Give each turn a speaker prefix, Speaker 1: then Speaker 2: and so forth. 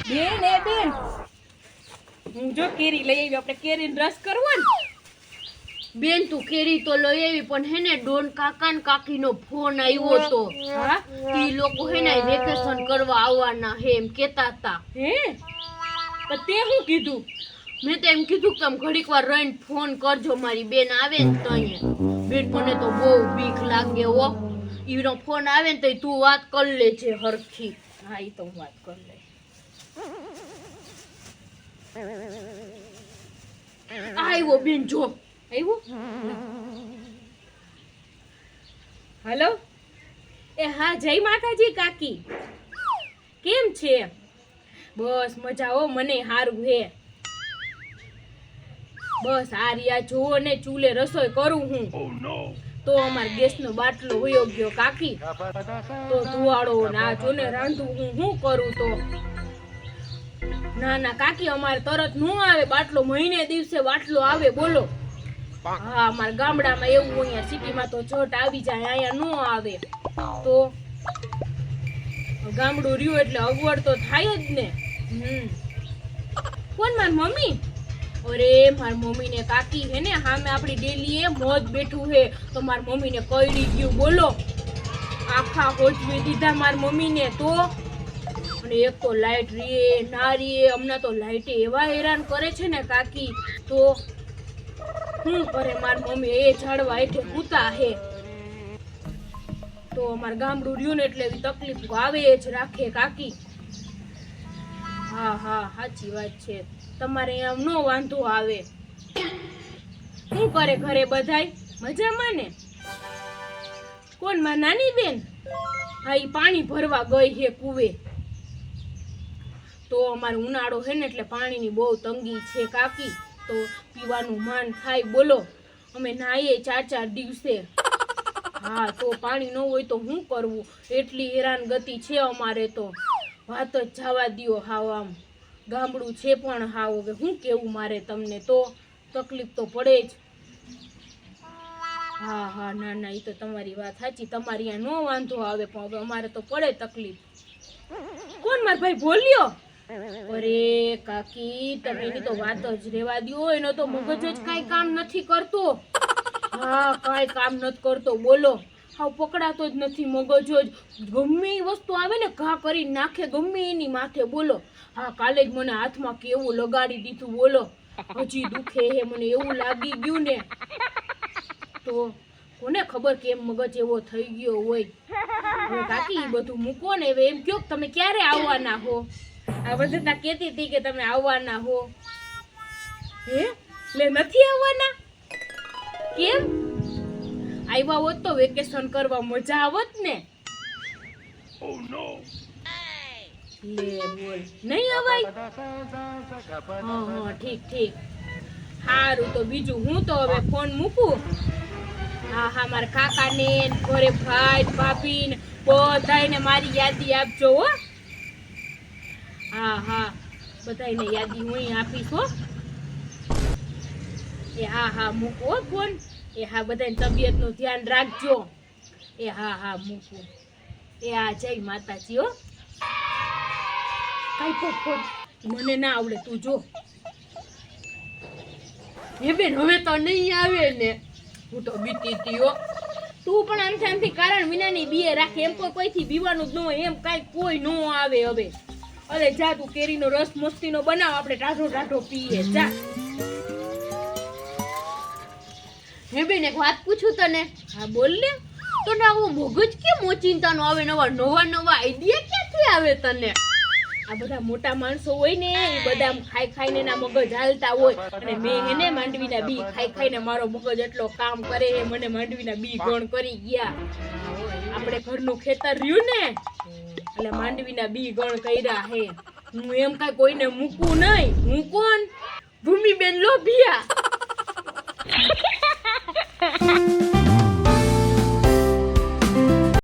Speaker 1: બેન એ બેન હું જો કેરી લઈ આવી આપણે કેરીનો રસ કરવો ને
Speaker 2: બેન તું કેરી તો લઈ આવી પણ હે ને ડોન કાકા ને કાકીનો ફોન આવ્યો તો
Speaker 1: હા
Speaker 2: ઈ લોકો હે ને વેકેશન કરવા આવવાના હે એમ કેતા હતા
Speaker 1: હે પણ તે શું કીધું
Speaker 2: મેં તો એમ કીધું કે તમે ઘડીક વાર રહીને ફોન કરજો મારી બેન આવે ને તો અહીંયા બેન મને તો બહુ બીક લાગે હો ઈનો ફોન આવે ને તો તું વાત કરી લેજે હરખી
Speaker 1: હા ઈ તો હું વાત કરી લઈ
Speaker 2: આવ્યો બેન જો
Speaker 1: આવ્યું હેલો એ હા જય માતાજી કાકી કેમ છે બસ મજા હો મને હારું હે બસ આ રહ્યા જોવો ને ચૂલે રસોઈ કરું હું તો અમાર ગેસનો બાટલો વયો ગયો કાકી તો ધુવાડો ના જો ને રાંધું હું શું કરું તો ના ના કાકી અમારે તરત નો આવે બાટલો મહિને દિવસે બાટલો આવે બોલો હા અમારા ગામડામાં એવું અહીંયા સિટીમાં તો ઝટ આવી જાય અહીંયા નો આવે તો ગામડું રહ્યું એટલે અગવડ તો થાય જ ને કોણ મારી મમ્મી અરે મારી મમ્મી ને કાકી હે ને સામે આપણી ડેલી એ મોજ બેઠું હે તો મારી મમ્મી ને કઈડી ગયું બોલો આખા હોજવી દીધા મારી મમ્મી ને તો અને એક તો લાઈટ રીએ ના રીએ હમણાં તો લાઈટે એવા હેરાન કરે છે ને કાકી તો શું કરે મારી મમ્મી એ ઝાડવા હેઠે પૂતા હે તો અમારું ગામડું રહ્યું ને એટલે એવી તકલીફ આવે જ રાખે કાકી હા હા સાચી વાત છે તમારે આમ નો વાંધો આવે શું કરે ઘરે બધાય મજામાં ને કોણ માં નાની બેન હા ઈ પાણી ભરવા ગઈ હે કુવે તો અમારો ઉનાળો હે ને એટલે પાણીની બહુ તંગી છે કાકી તો પીવાનું માન થાય બોલો અમે નાહીએ 4-4 દિવસે હા તો પાણી ન હોય તો શું કરવું એટલી હેરાનગતિ છે અમારે તો વાત જ જવા દ્યો હાવ આમ ગામડું છે પણ હાવ હવે શું કેવું મારે તમને તો તકલીફ તો પડે જ હા હા ના ના એ તો તમારી વાત સાચી તમારી અહીંયા નો વાંધો આવે પણ હવે અમારે તો પડે તકલીફ કોણ માર ભાઈ બોલ્યો અરે કાકી તમે એની તો વાત જ રેવા દ્યો એનો તો મગજ જ કાંઈ કામ નથી કરતો હા કાંઈ કામ નથી કરતો બોલો હાવ પકડાતો જ નથી મગજ જ ગમે એ વસ્તુ આવે ને ઘા કરી નાખે ગમે એની માથે બોલો હા કાલે જ મને હાથમાં કેવું લગાડી દીધું બોલો હજી દુખે હે મને એવું લાગી ગયું ને તો કોને ખબર કેમ મગજ એવો થઈ ગયો હોય હવે કાકી એ બધું મૂકો ને હવે એમ કયો તમે ક્યારે આવવાના હો આ બધા કહેતી હતી કે તમે આવવાના હો હે લે નથી આવવાના કેમ આવ્યા હોત તો વેકેશન કરવા મજા આવત ને લે બોલ નહીં અવાય હા ઠીક ઠીક સારું તો બીજું હું તો હવે ફોન મૂકું હા હા મારા કાકાને ઘરે ભાઈ ભાભી ને બધાને મારી યાદી આપજો હો હા હા બધાને યાદી હું આપીશ હો એ હા હા મૂકો ફોન એ હા બધાની તબિયતનું ધ્યાન રાખજો એ હા હા મૂકું એ હા જય માતાજી હો કાંઈ ફોન મને ના આવડે તું જો હે બેન હવે તો નહીં આવે ને હું તો બીતી હતી હો તું પણ આમથી કારણ વિનાની બીએ રાખે એમ કોઈથી બીવાનું જ ન હોય એમ કાંઈ કોઈ ન આવે હવે અરે જા તું કેરીનો રસ મસ્તીનો બનાવ આપણે ટાઢો ટાઢો પીએ જા
Speaker 2: હે બેન એક વાત પૂછું તને
Speaker 1: હા બોલ ને
Speaker 2: તો ના આવું મગજ કેમ ઓચિંતાનો આવે નવા આઈડિયા ક્યાંથી આવે તને
Speaker 1: આ બધા મોટા માણસો હોય ને એ બધા ખાઈ ખાઈને એના મગજ હાલતા હોય અને મેં એને માંડવીના બી ખાઈ ખાઈને મારો મગજ એટલો કામ કરે હે મને માંડવીના બી ગણ કરી ગયા આપણે ઘરનું ખેતર રહ્યું ને એટલે માંડવીના બી ગણ કર્યા હે હું એમ કાંઈ કોઈને મૂકું નહીં હું કોણ ભૂમિબેન લોભિયા